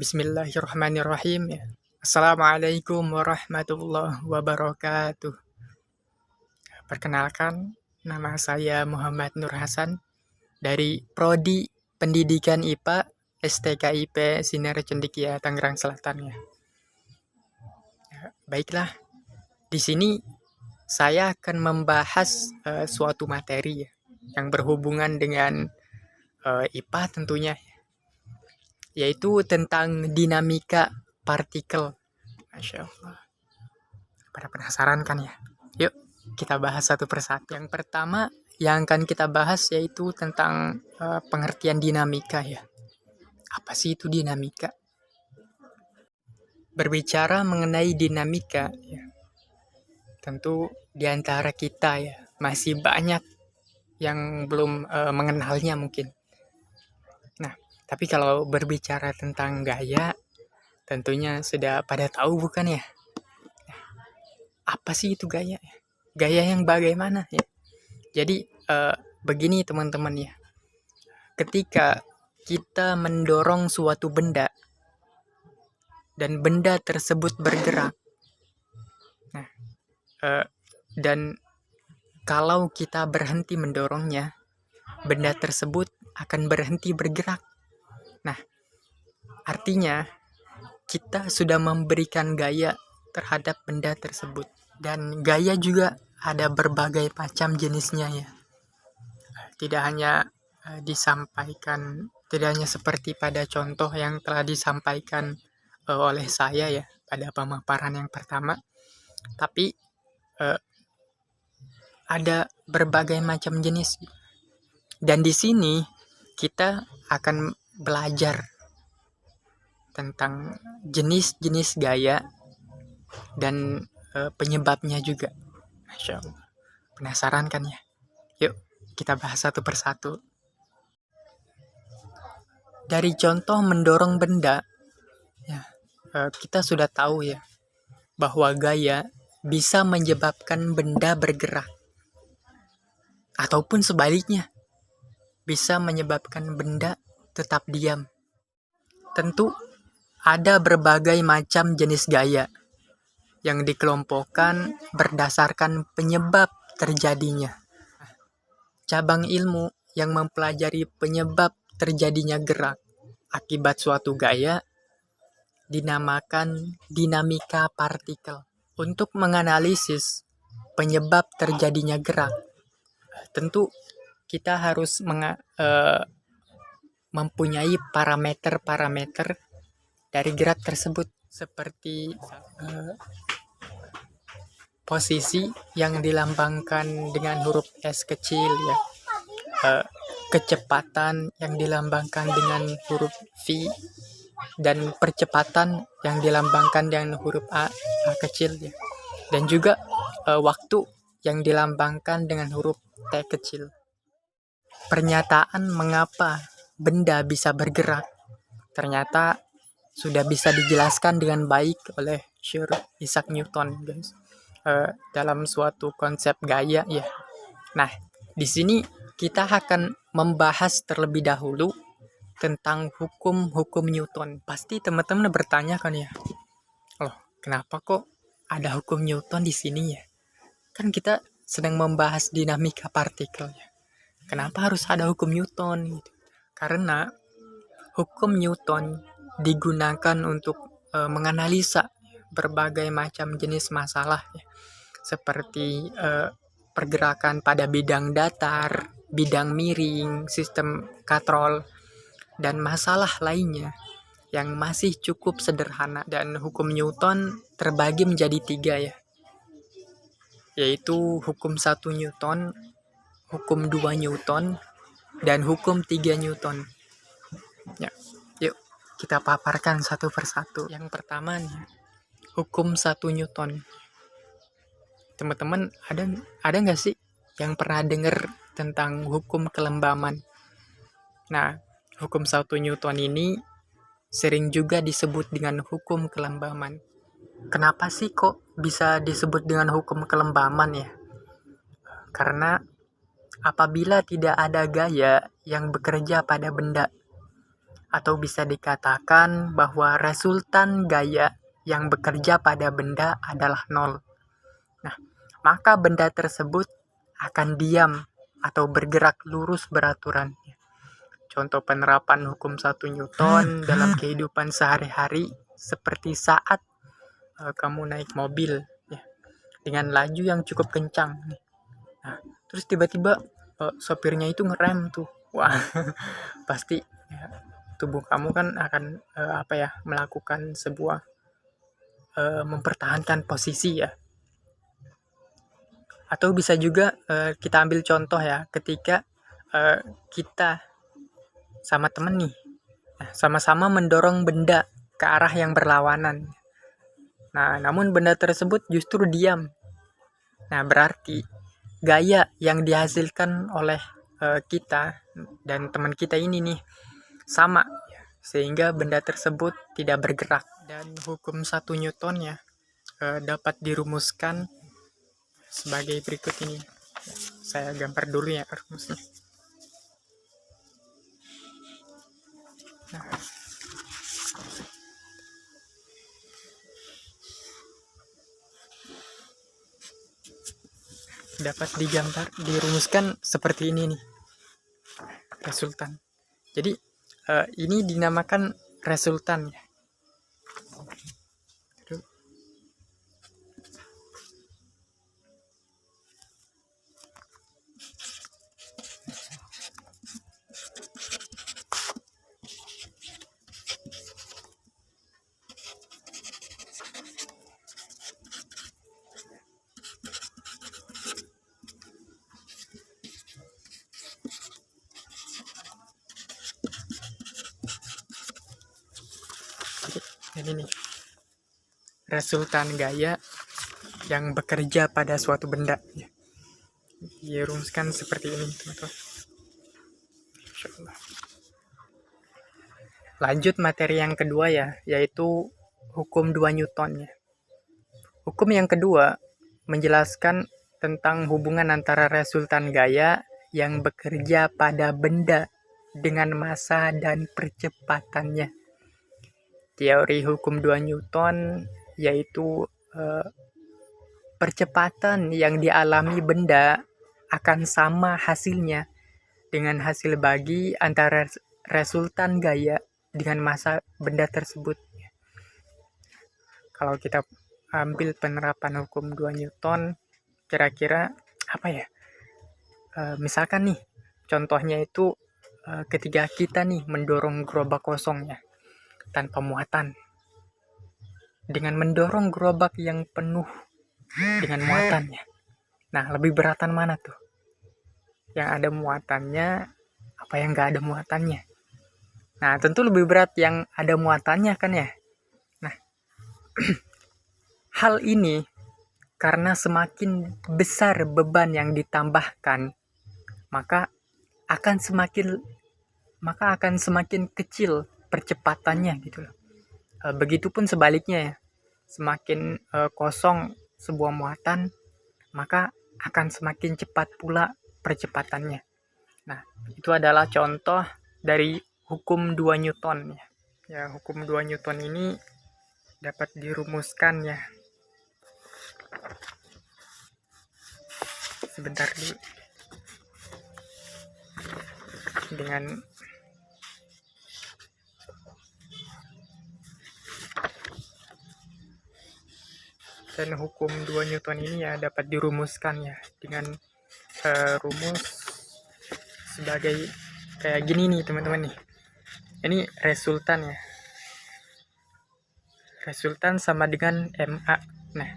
Bismillahirrahmanirrahim ya. Assalamualaikum warahmatullahi wabarakatuh. Perkenalkan, nama saya Muhammad Nur Hasan dari Prodi Pendidikan IPA STKIP Sinar Cendekia Tangerang Selatan ya. Baiklah, di sini saya akan membahas suatu materi ya, yang berhubungan dengan IPA tentunya, yaitu tentang dinamika partikel. Masya Allah. Pada penasaran kan ya? Yuk kita bahas satu persatu. Yang pertama yang akan kita bahas yaitu tentang pengertian dinamika ya. Apa sih itu dinamika? Berbicara mengenai dinamika ya, tentu di antara kita ya masih banyak yang belum mengenalnya mungkin. Nah, tapi kalau berbicara tentang gaya, tentunya sudah pada tahu bukan ya? Apa sih itu gaya? Gaya yang bagaimana ya? Jadi begini teman-teman ya. Ketika kita mendorong suatu benda dan benda tersebut bergerak. Nah, dan kalau kita berhenti mendorongnya, benda tersebut akan berhenti bergerak. Nah, artinya kita sudah memberikan gaya terhadap benda tersebut. Dan gaya juga ada berbagai macam jenisnya ya. Tidak hanya disampaikan, tidak hanya seperti pada contoh yang telah disampaikan oleh saya ya pada pemaparan yang pertama, tapi ada berbagai macam jenis. Dan di sini kita akan belajar tentang jenis-jenis gaya dan penyebabnya juga. Masya Allah. Penasaran kan ya? Yuk kita bahas satu persatu. Dari contoh mendorong benda ya, kita sudah tahu ya bahwa gaya bisa menyebabkan benda bergerak, ataupun sebaliknya bisa menyebabkan benda tetap diam. Tentu ada berbagai macam jenis gaya yang dikelompokkan berdasarkan penyebab terjadinya. Cabang ilmu yang mempelajari penyebab terjadinya gerak akibat suatu gaya dinamakan dinamika partikel. Untuk menganalisis penyebab terjadinya gerak, tentu kita harus mempunyai parameter-parameter dari gerak tersebut, seperti posisi yang dilambangkan dengan huruf S kecil ya, kecepatan yang dilambangkan dengan huruf V, dan percepatan yang dilambangkan dengan huruf A kecil ya, dan juga waktu yang dilambangkan dengan huruf T kecil. Pernyataan mengapa benda bisa bergerak ternyata sudah bisa dijelaskan dengan baik oleh Sir Isaac Newton, guys, dalam suatu konsep gaya ya. Nah, di sini kita akan membahas terlebih dahulu tentang hukum-hukum Newton. Pasti teman-teman bertanya kan ya, loh kenapa kok ada hukum Newton di sini ya? Kan kita sedang membahas dinamika partikel ya. Kenapa harus ada hukum Newton gitu? Karena hukum Newton digunakan untuk menganalisa berbagai macam jenis masalah ya, seperti pergerakan pada bidang datar, bidang miring, sistem katrol, dan masalah lainnya yang masih cukup sederhana. Dan hukum Newton terbagi menjadi 3 ya, yaitu hukum 1 Newton, hukum 2 Newton, dan hukum 3 Newton ya. Yuk kita paparkan satu persatu. Yang pertama nih, hukum 1 Newton. Teman-teman ada nggak sih yang pernah dengar tentang hukum kelembaman? Nah, hukum 1 Newton ini sering juga disebut dengan hukum kelembaman. Kenapa sih kok bisa disebut dengan hukum kelembaman ya? Karena apabila tidak ada gaya yang bekerja pada benda, atau bisa dikatakan bahwa resultan gaya yang bekerja pada benda adalah nol. Nah, maka benda tersebut akan diam atau bergerak lurus beraturan. Contoh penerapan hukum 1 Newton dalam kehidupan sehari-hari seperti saat kamu naik mobil ya, dengan laju yang cukup kencang. Nah, terus tiba-tiba sopirnya itu ngerem tuh. Wah, pasti ya, tubuh kamu kan akan melakukan sebuah mempertahankan posisi ya. Atau bisa juga kita ambil contoh ya, ketika kita sama temen nih, sama-sama mendorong benda ke arah yang berlawanan. Nah, namun benda tersebut justru diam. Nah, berarti gaya yang dihasilkan oleh kita dan teman kita ini nih sama, sehingga benda tersebut tidak bergerak. Dan hukum 1 Newton ya dapat dirumuskan sebagai berikut ini. Saya gambar dulu ya rumusnya. Nah, dapat dirumuskan seperti ini nih resultan. Jadi ini dinamakan resultan ya. Ini nih resultan gaya yang bekerja pada suatu benda ya. Dirumuskan seperti ini teman-teman. Lanjut materi yang kedua ya, yaitu hukum 2 Newton ya. Hukum yang kedua menjelaskan tentang hubungan antara resultan gaya yang bekerja pada benda dengan massa dan percepatannya. Teori hukum 2 Newton yaitu percepatan yang dialami benda akan sama hasilnya dengan hasil bagi antara resultan gaya dengan massa benda tersebut. Kalau kita ambil penerapan hukum 2 Newton, kira-kira apa ya? Misalkan nih, contohnya itu ketika kita nih mendorong gerobak kosong ya, tanpa muatan. Dengan mendorong gerobak yang penuh dengan muatannya. Nah, lebih beratan mana tuh? Yang ada muatannya, apa yang gak ada muatannya? Nah, tentu lebih berat yang ada muatannya kan ya? Nah, hal ini karena semakin besar beban yang ditambahkan, maka akan semakin kecil percepatannya gitu loh. Begitupun sebaliknya ya, semakin kosong sebuah muatan, maka akan semakin cepat pula percepatannya. Nah, itu adalah contoh dari hukum 2 Newton ya. Ya, hukum 2 Newton ini dapat dirumuskan ya. Sebentar dulu. Dengan dan hukum 2 Newton ini ya dapat dirumuskan ya dengan rumus sebagai kayak gini nih teman-teman nih. Ini resultan ya. Resultan sama dengan MA. Nah,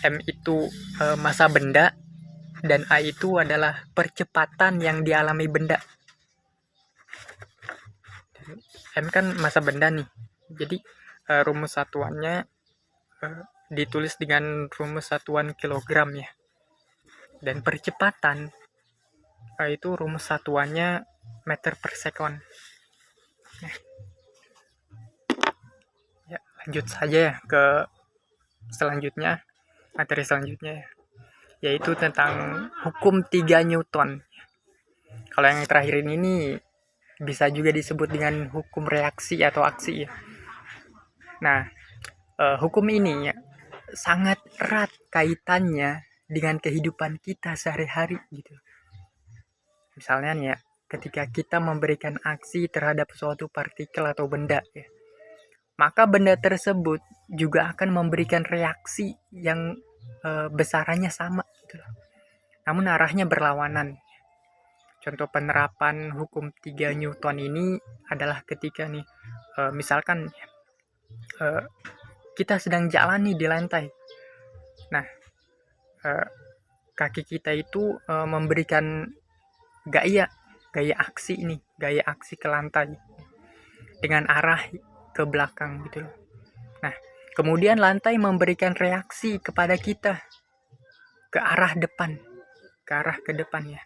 M itu massa benda dan A itu adalah percepatan yang dialami benda. M kan massa benda nih. Jadi rumus satuannya ditulis dengan rumus satuan kilogram ya. Dan percepatan itu rumus satuannya meter per sekon. Nah, ya, lanjut saja ya ke selanjutnya, materi selanjutnya ya, yaitu tentang hukum 3 Newton. Kalau yang terakhir ini bisa juga disebut dengan hukum reaksi atau aksi ya. Nah, hukum ini ya sangat erat kaitannya dengan kehidupan kita sehari-hari gitu. Misalnya nih ya, ketika kita memberikan aksi terhadap suatu partikel atau benda ya, maka benda tersebut juga akan memberikan reaksi yang besarannya sama gitu loh. Namun arahnya berlawanan. Contoh penerapan hukum 3 Newton ini adalah ketika nih misalkan kita sedang jalan nih di lantai. Nah, kaki kita itu memberikan gaya aksi ini, gaya aksi ke lantai dengan arah ke belakang gitu loh. Nah, kemudian lantai memberikan reaksi kepada kita ke arah depan, ke arah ke depan ya.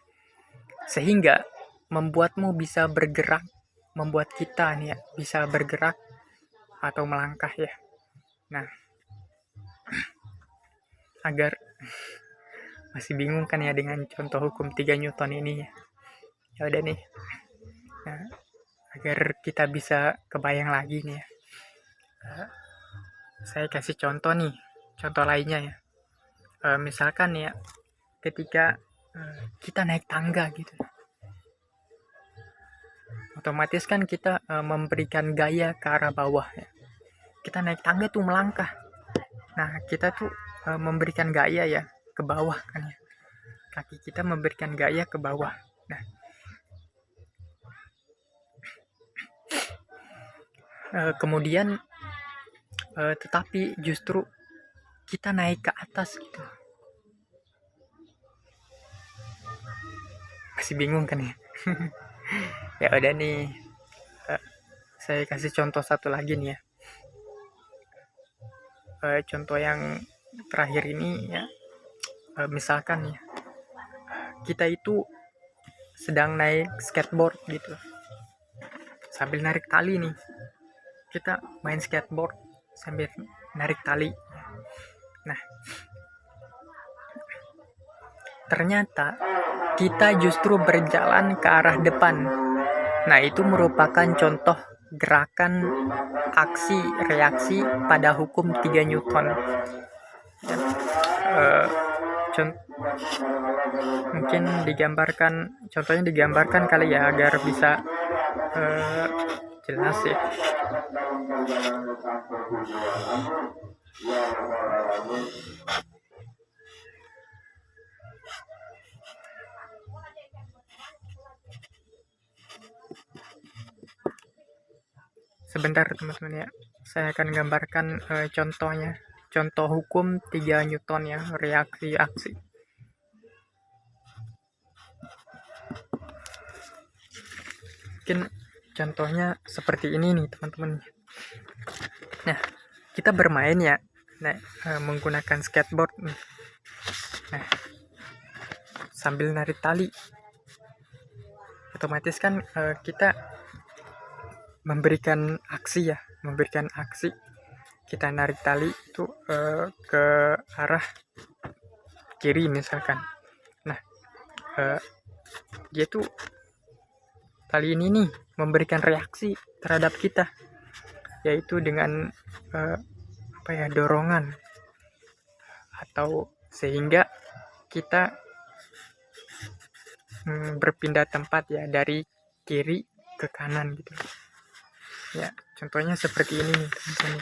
Sehingga membuatmu bisa bergerak, membuat kita nih ya bisa bergerak atau melangkah ya. Nah, agar masih bingung kan ya dengan contoh hukum 3 Newton ini ya. Ya udah nih. Nah, agar kita bisa kebayang lagi nih ya. Saya kasih contoh nih, contoh lainnya ya. Misalkan ya, ketika kita naik tangga gitu, otomatis kan kita memberikan gaya ke arah bawah ya. Kita naik tangga tuh melangkah. Nah, kita tuh memberikan gaya ya ke bawah kan ya. Kaki kita memberikan gaya ke bawah. Nah, kemudian tetapi justru kita naik ke atas gitu. Masih bingung kan ya? Ya udah nih, saya kasih contoh satu lagi nih ya. Contoh yang terakhir ini ya, misalkan ya, kita itu sedang naik skateboard gitu, sambil narik tali nih. Kita main skateboard sambil narik tali. Nah, ternyata kita justru berjalan ke arah depan. Nah, itu merupakan contoh gerakan aksi reaksi pada hukum 3 Newton. Mungkin contohnya digambarkan kali ya agar bisa jelas ya. Sebentar teman-teman ya, saya akan gambarkan contohnya, contoh hukum 3 Newton ya, reaksi aksi. Mungkin contohnya seperti ini nih teman-teman. Nah, kita bermain ya, menggunakan skateboard nih. Nah, sambil narik tali, otomatis kan kita memberikan aksi. Kita narik tali itu ke arah kiri misalkan. Nah, dia tuh tali ini nih memberikan reaksi terhadap kita, yaitu dengan dorongan, atau sehingga kita berpindah tempat ya dari kiri ke kanan gitu ya. Contohnya seperti ini nih teman-teman,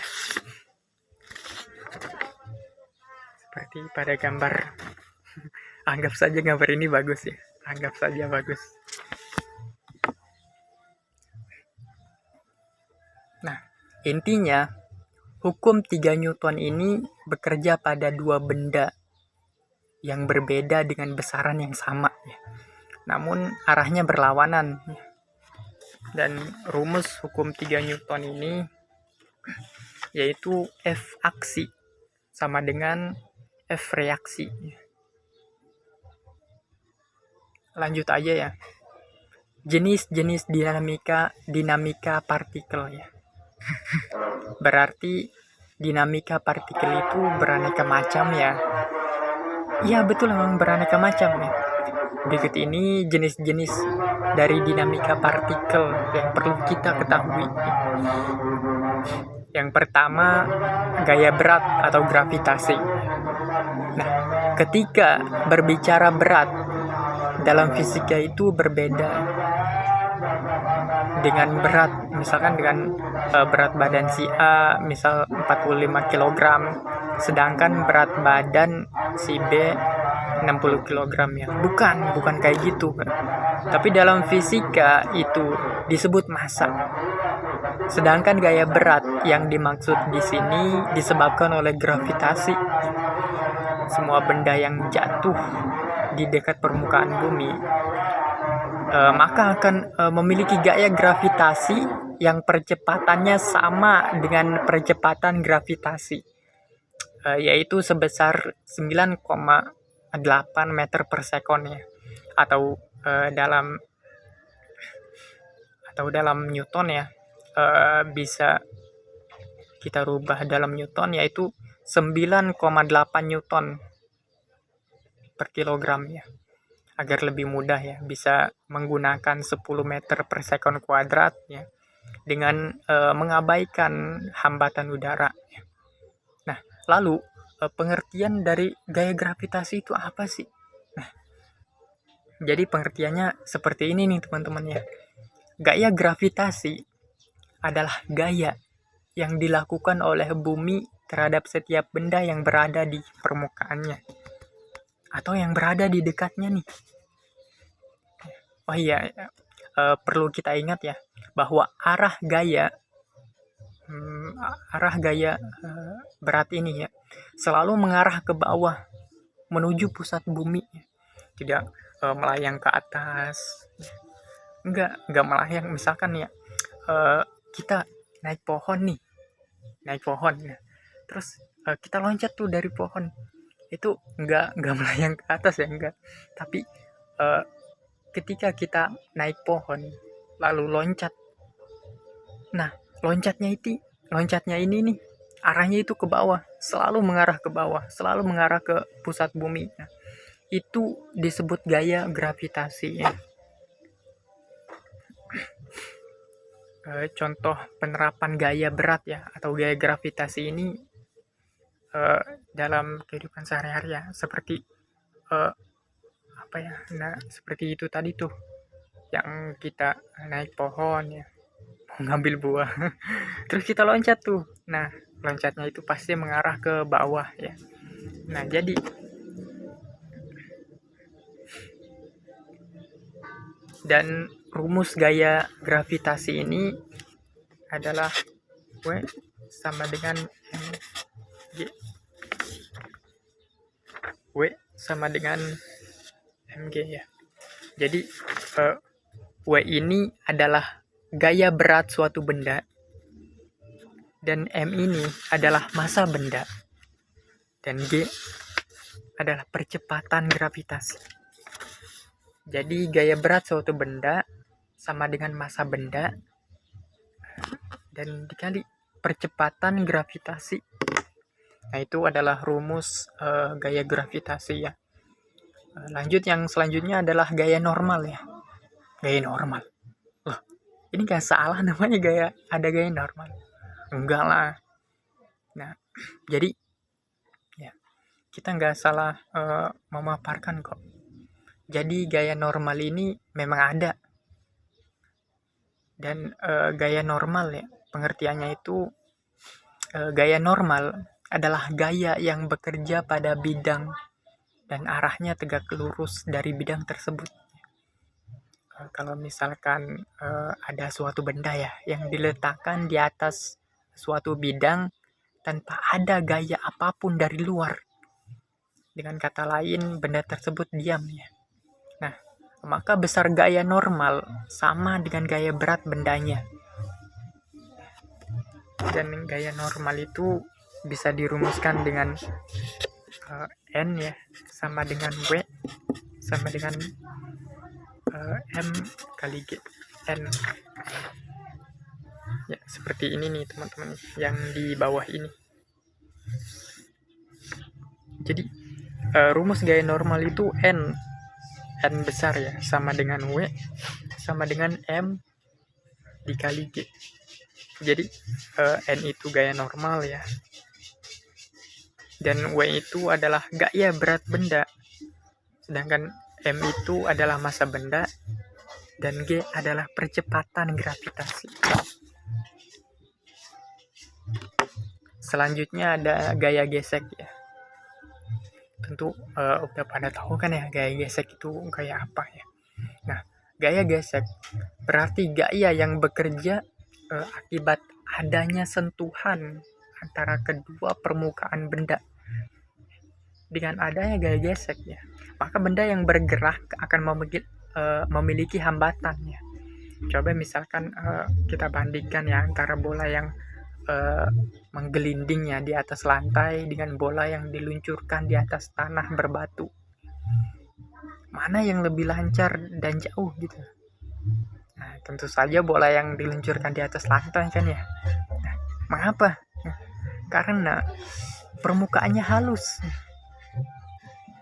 seperti pada gambar. Anggap saja gambar ini bagus ya, anggap saja bagus. Nah, intinya hukum 3 Newton ini bekerja pada dua benda yang berbeda dengan besaran yang sama ya, namun arahnya berlawanan. Dan rumus hukum 3 Newton ini yaitu F aksi sama dengan F reaksi. Lanjut aja ya. Jenis-jenis dinamika partikel ya. Berarti dinamika partikel itu beraneka macam ya. Iya betul, memang beraneka macam ya. Berikut ini jenis-jenis dari dinamika partikel yang perlu kita ketahui. Yang pertama, gaya berat atau gravitasi. Nah, ketika berbicara berat dalam fisika itu berbeda dengan berat, misalkan dengan berat badan si A misal 45 kg, sedangkan berat badan si B 60 kg ya. Bukan kayak gitu. Tapi dalam fisika itu disebut massa. Sedangkan gaya berat yang dimaksud di sini disebabkan oleh gravitasi. Semua benda yang jatuh di dekat permukaan bumi maka akan memiliki gaya gravitasi yang percepatannya sama dengan percepatan gravitasi, yaitu sebesar 9,8 meter per sekon ya, atau dalam Newton ya, bisa kita rubah dalam Newton, yaitu 9,8 Newton per kilogram ya. Agar lebih mudah ya, bisa menggunakan 10 meter per sekon kuadrat ya, dengan mengabaikan hambatan udara ya. Nah, lalu pengertian dari gaya gravitasi itu apa sih? Nah, jadi pengertiannya seperti ini nih teman-teman ya. Gaya gravitasi adalah gaya yang dilakukan oleh bumi terhadap setiap benda yang berada di permukaannya atau yang berada di dekatnya nih. Oh iya, perlu kita ingat ya bahwa arah gaya berat ini ya selalu mengarah ke bawah menuju pusat bumi, tidak melayang ke atas. Enggak melayang. Misalkan ya, kita naik pohon. Nah, terus kita loncat tuh dari pohon, itu enggak melayang ke atas ya, enggak. Tapi ketika kita naik pohon lalu loncat, nah loncatnya ini nih arahnya itu ke bawah, selalu mengarah ke bawah, selalu mengarah ke pusat bumi. Nah, itu disebut gaya gravitasi ya. Contoh penerapan gaya berat ya atau gaya gravitasi ini dalam kehidupan sehari-hari ya, seperti seperti itu tadi tuh, yang kita naik pohon ya, mau ngambil buah terus kita loncat tuh. Nah, loncatnya itu pasti mengarah ke bawah ya. Nah, jadi dan rumus gaya gravitasi ini adalah W sama dengan mg. W sama dengan mg ya. Jadi W ini adalah gaya berat suatu benda dan m ini adalah massa benda dan g adalah percepatan gravitasi. Jadi gaya berat suatu benda sama dengan massa benda dan dikali percepatan gravitasi. Nah, itu adalah rumus gaya gravitasi ya. Lanjut, yang selanjutnya adalah gaya normal ya. Gaya normal. Loh, ini gak salah namanya ada gaya normal? Enggak lah. Nah, jadi ya kita gak salah memaparkan kok. Jadi gaya normal ini memang ada. Dan gaya normal ya, pengertiannya itu gaya normal adalah gaya yang bekerja pada bidang dan arahnya tegak lurus dari bidang tersebut. Kalau misalkan ada suatu benda ya yang diletakkan di atas suatu bidang tanpa ada gaya apapun dari luar, dengan kata lain benda tersebut diam ya. Nah, maka besar gaya normal sama dengan gaya berat bendanya. Dan gaya normal itu bisa dirumuskan dengan N ya sama dengan W sama dengan M kali G N. Ya, seperti ini nih teman-teman yang di bawah ini. Jadi rumus gaya normal itu N besar ya sama dengan W sama dengan M dikali G. Jadi N itu gaya normal ya, dan W itu adalah gaya berat benda, sedangkan M itu adalah massa benda, dan G adalah percepatan gravitasi. Selanjutnya ada gaya gesek ya. Tentu udah pada tahu kan ya gaya gesek itu gaya apa ya. Nah, gaya gesek berarti gaya yang bekerja akibat adanya sentuhan antara kedua permukaan benda. Dengan adanya gaya gesek ya, maka benda yang bergerak akan memiliki hambatan ya. Coba misalkan kita bandingkan ya antara bola yang menggelinding ya di atas lantai dengan bola yang diluncurkan di atas tanah berbatu. Mana yang lebih lancar dan jauh gitu. Nah, tentu saja bola yang diluncurkan di atas lantai kan ya. Nah, mengapa? Karena permukaannya halus.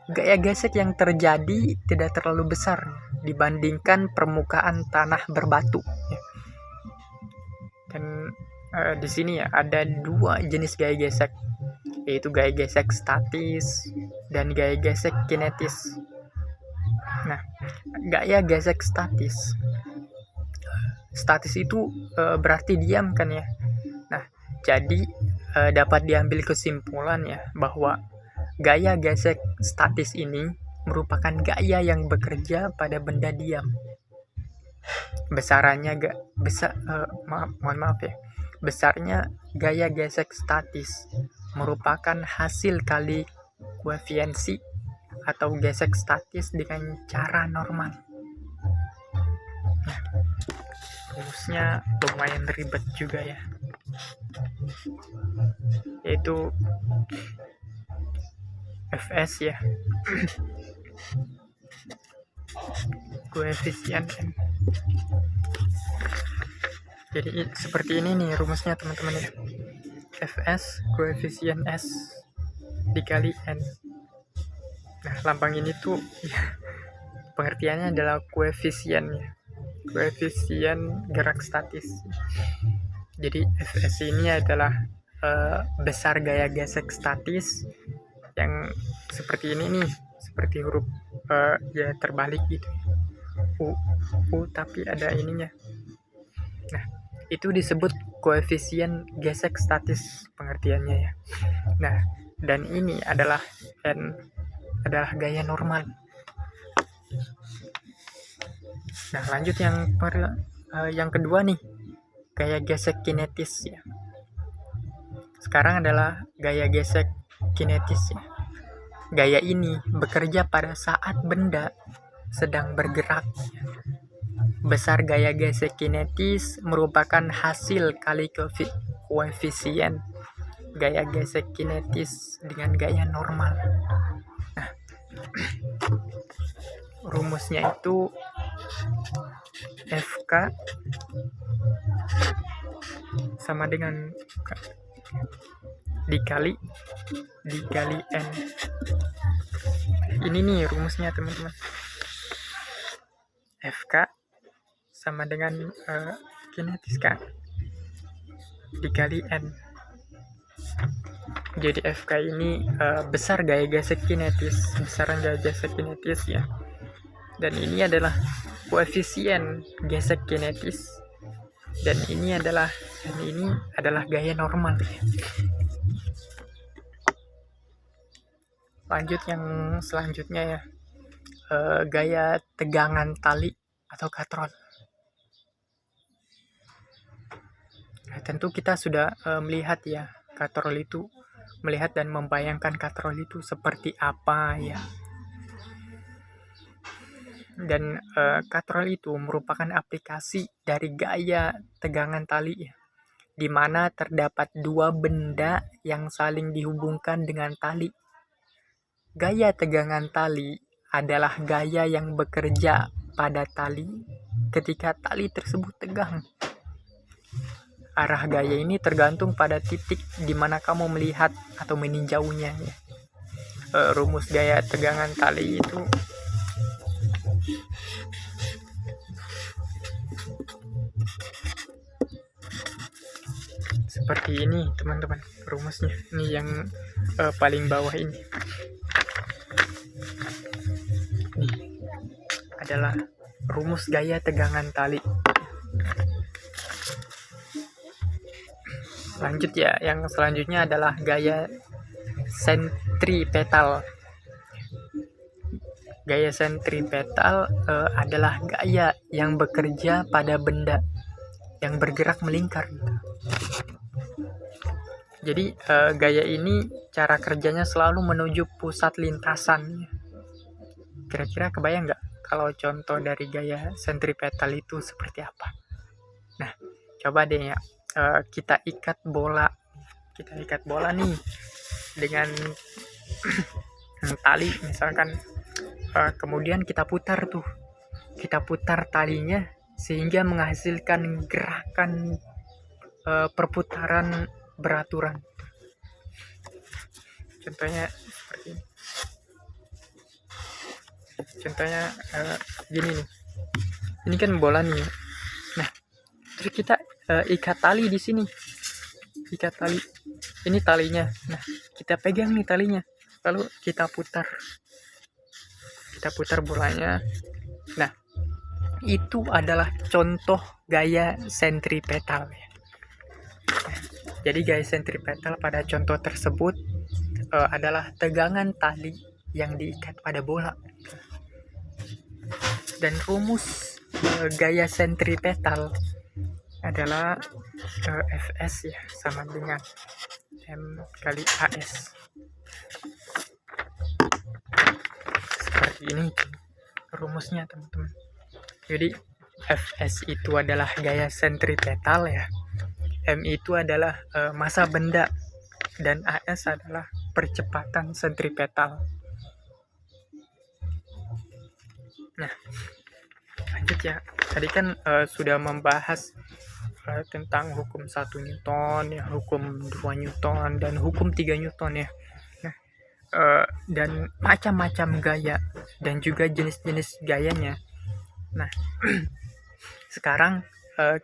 Gaya gesek yang terjadi tidak terlalu besar dibandingkan permukaan tanah berbatu. Dan di sini ya ada dua jenis gaya gesek, yaitu gaya gesek statis dan gaya gesek kinetis. Nah, gaya gesek statis itu berarti diam kan ya. Nah, jadi dapat diambil kesimpulan ya bahwa gaya gesek statis ini merupakan gaya yang bekerja pada benda diam. Besarnya gaya gesek statis merupakan hasil kali koefiensi atau gesek statis dengan cara normal. Nah, rumusnya lumayan ribet juga ya, yaitu Fs ya, koefisien N. Jadi seperti ini nih rumusnya teman-teman ya. Fs koefisien S dikali N. Nah, lambang ini tuh ya, pengertiannya adalah koefisien ya. Koefisien gerak statis. Jadi Fs ini adalah besar gaya gesek statis yang seperti ini nih, seperti huruf ya terbalik gitu. U tapi ada ininya. Nah, itu disebut koefisien gesek statis pengertiannya ya. Nah, dan ini adalah N adalah gaya normal. Nah, lanjut yang kedua nih, gaya gesek kinetis ya. Sekarang adalah gaya gesek kinetis ya. Gaya ini bekerja pada saat benda sedang bergerak. Besar gaya gesek kinetis merupakan hasil kali koefisien gaya gesek kinetis dengan gaya normal. Nah, rumusnya itu Fk sama dengan dikali N. Ini nih rumusnya teman-teman. Fk sama dengan kinetis kan dikali N. Jadi Fk ini besar gaya gesek kinetis, besaran gaya gesek kinetis ya. Dan ini adalah koefisien gesek kinetis, dan ini adalah gaya normal ya. Lanjut yang selanjutnya ya, gaya tegangan tali atau katron. Nah, tentu kita sudah melihat ya katrol itu, melihat dan membayangkan katrol itu seperti apa ya. Dan katrol itu merupakan aplikasi dari gaya tegangan tali ya, di mana terdapat dua benda yang saling dihubungkan dengan tali. Gaya tegangan tali adalah gaya yang bekerja pada tali ketika tali tersebut tegang. Arah gaya ini tergantung pada titik di mana kamu melihat atau meninjaunya ya. Rumus gaya tegangan tali itu seperti ini teman-teman rumusnya. Ini yang paling bawah ini. Ini adalah rumus gaya tegangan tali. Lanjut ya, yang selanjutnya adalah gaya sentripetal. Gaya sentripetal adalah gaya yang bekerja pada benda yang bergerak melingkar. Jadi gaya ini cara kerjanya selalu menuju pusat lintasan. Kira-kira kebayang nggak kalau contoh dari gaya sentripetal itu seperti apa? Nah, coba deh ya, kita ikat bola nih dengan tali misalkan, kemudian kita putar talinya sehingga menghasilkan gerakan perputaran beraturan. Contohnya seperti ini. Contohnya gini nih. Ini kan bola nih. Nah, terus kita ikat tali di sini. Ikat tali. Ini talinya. Nah, kita pegang nih talinya. Lalu kita putar. Kita putar bolanya. Nah, itu adalah contoh gaya sentripetal ya. Jadi gaya sentripetal pada contoh tersebut adalah tegangan tali yang diikat pada bola. Dan rumus gaya sentripetal adalah Fs ya, sama dengan M kali As. Seperti ini rumusnya teman-teman. Jadi Fs itu adalah gaya sentripetal ya. M itu adalah massa benda dan As adalah percepatan sentripetal. Nah, lanjut ya. Tadi kan sudah membahas tentang hukum 1 Newton ya, hukum 2 Newton dan hukum 3 Newton ya. Nah, dan macam-macam gaya dan juga jenis-jenis gayanya. Nah, sekarang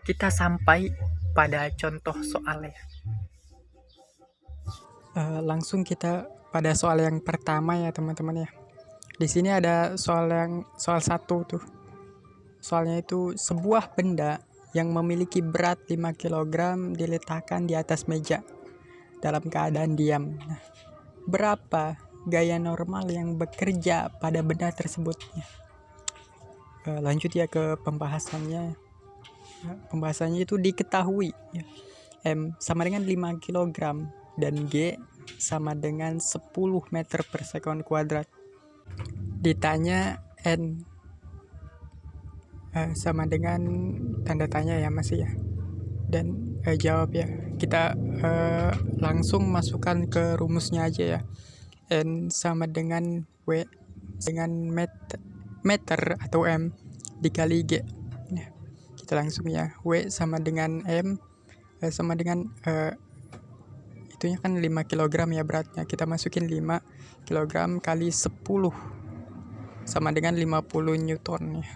kita sampai pada contoh soalnya. Langsung kita pada soal yang pertama ya teman-teman ya. Di sini ada soal 1 tuh. Soalnya itu sebuah benda yang memiliki berat 5 kg diletakkan di atas meja dalam keadaan diam. Nah, berapa gaya normal yang bekerja pada benda tersebut? Lanjut ya ke pembahasannya. Pembahasannya itu diketahui ya. M sama dengan 5 kg dan G sama dengan 10 meter per sekon kuadrat. Ditanya N sama dengan tanda tanya ya masih ya. Dan jawab ya. Kita langsung masukkan ke rumusnya aja ya. N sama dengan W dengan meter atau M dikali G. Nah, kita langsung ya. W sama dengan M sama dengan itunya kan 5 kg ya beratnya. Kita masukin 5 kg kali 10 sama dengan 50 Newton ya.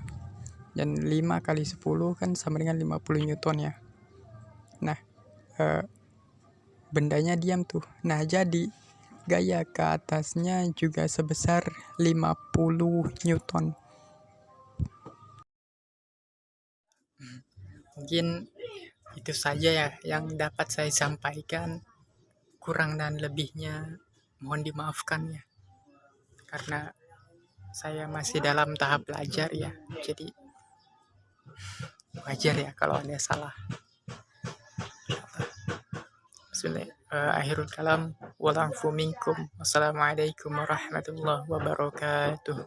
Dan 5 kali 10 kan sama dengan 50 Newton ya. Nah, bendanya diam tuh. Nah, jadi gaya ke atasnya juga sebesar 50 Newton. Mungkin itu saja ya yang dapat saya sampaikan. Kurang dan lebihnya mohon dimaafkan ya. Karena saya masih dalam tahap belajar ya. Jadi wajar ya kalau ada salah. Akhirul kalam. Wassalamualaikum warahmatullahi wabarakatuh.